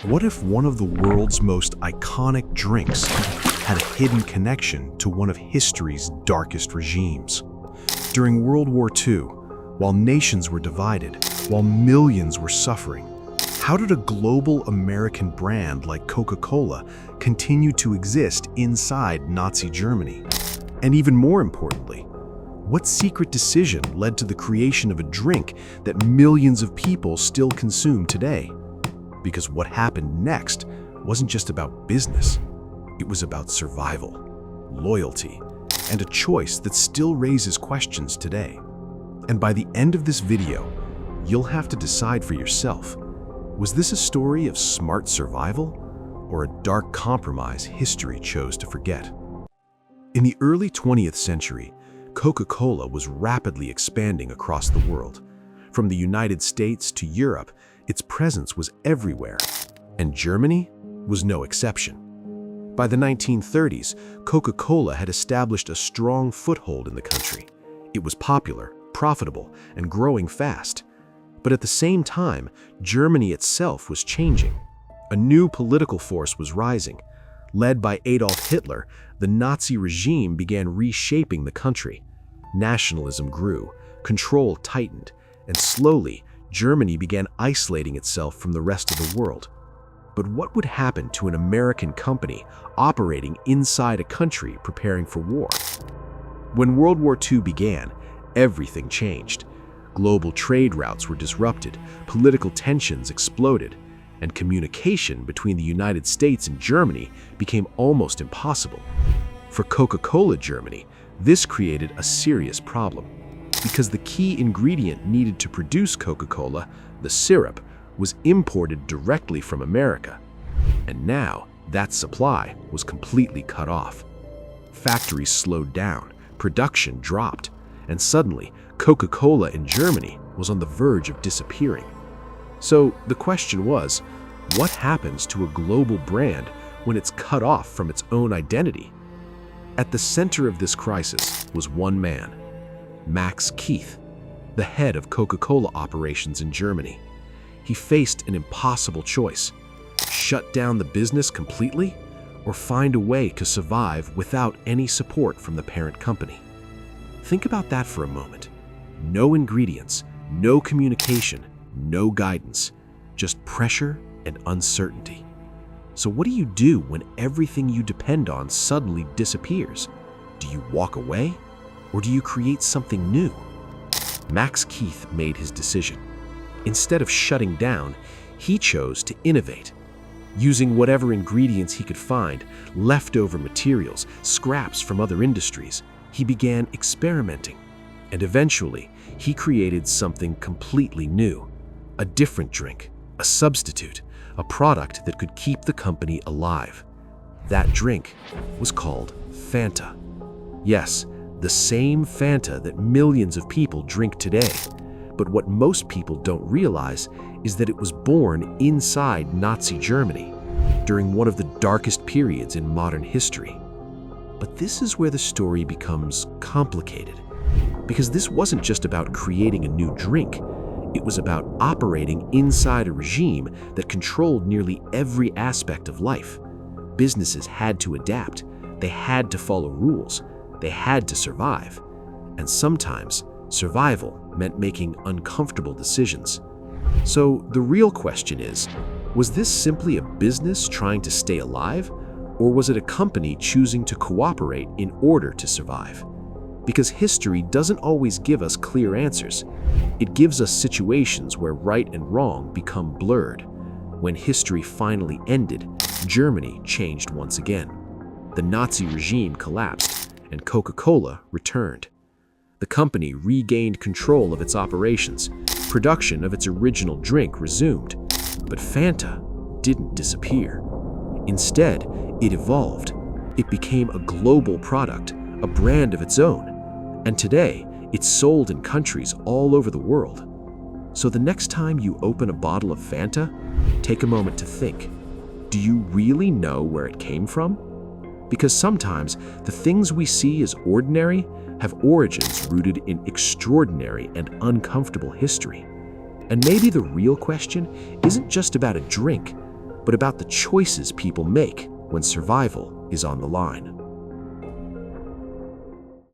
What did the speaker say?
What if one of the world's most iconic drinks had a hidden connection to one of history's darkest regimes? During World War II, while nations were divided, while millions were suffering, how did a global American brand like Coca-Cola continue to exist inside Nazi Germany? And even more importantly, what secret decision led to the creation of a drink that millions of people still consume today? Because what happened next wasn't just about business. It was about survival, loyalty, and a choice that still raises questions today. And by the end of this video, you'll have to decide for yourself, was this a story of smart survival or a dark compromise history chose to forget? In the early 20th century, Coca-Cola was rapidly expanding across the world. From the United States to Europe, its presence was everywhere, and Germany was no exception. By the 1930s, Coca-Cola had established a strong foothold in the country. It was popular, profitable, and growing fast. But at the same time, Germany itself was changing. A new political force was rising. Led by Adolf Hitler, the Nazi regime began reshaping the country. Nationalism grew, control tightened, and slowly, Germany began isolating itself from the rest of the world. But what would happen to an American company operating inside a country preparing for war? When World War II began, everything changed. Global trade routes were disrupted, political tensions exploded, and communication between the United States and Germany became almost impossible. For Coca-Cola Germany, this created a serious problem, because the key ingredient needed to produce Coca-Cola, the syrup, was imported directly from America. And now, that supply was completely cut off. Factories slowed down, production dropped, and suddenly, Coca-Cola in Germany was on the verge of disappearing. So the question was, what happens to a global brand when it's cut off from its own identity? At the center of this crisis was one man, Max Keith, the head of Coca-Cola operations in Germany. He faced an impossible choice: shut down the business completely or find a way to survive without any support from the parent company. Think about that for a moment. No ingredients, no communication, no guidance, just pressure and uncertainty. So what do you do when everything you depend on suddenly disappears? Do you walk away, or do you create something new? Max Keith made his decision. Instead of shutting down, he chose to innovate. Using whatever ingredients he could find, leftover materials, scraps from other industries, he began experimenting. And eventually, he created something completely new. A different drink, a substitute, a product that could keep the company alive. That drink was called Fanta. Yes, the same Fanta that millions of people drink today. But what most people don't realize is that it was born inside Nazi Germany during one of the darkest periods in modern history. But this is where the story becomes complicated, because this wasn't just about creating a new drink. It was about operating inside a regime that controlled nearly every aspect of life. Businesses had to adapt. They had to follow rules. They had to survive. And sometimes, survival meant making uncomfortable decisions. So the real question is, was this simply a business trying to stay alive, or was it a company choosing to cooperate in order to survive? Because history doesn't always give us clear answers. It gives us situations where right and wrong become blurred. When history finally ended, Germany changed once again. The Nazi regime collapsed, and Coca-Cola returned. The company regained control of its operations. Production of its original drink resumed. But Fanta didn't disappear. Instead, it evolved. It became a global product, a brand of its own. And today, it's sold in countries all over the world. So the next time you open a bottle of Fanta, take a moment to think, do you really know where it came from? Because sometimes the things we see as ordinary have origins rooted in extraordinary and uncomfortable history. And maybe the real question isn't just about a drink, but about the choices people make when survival is on the line.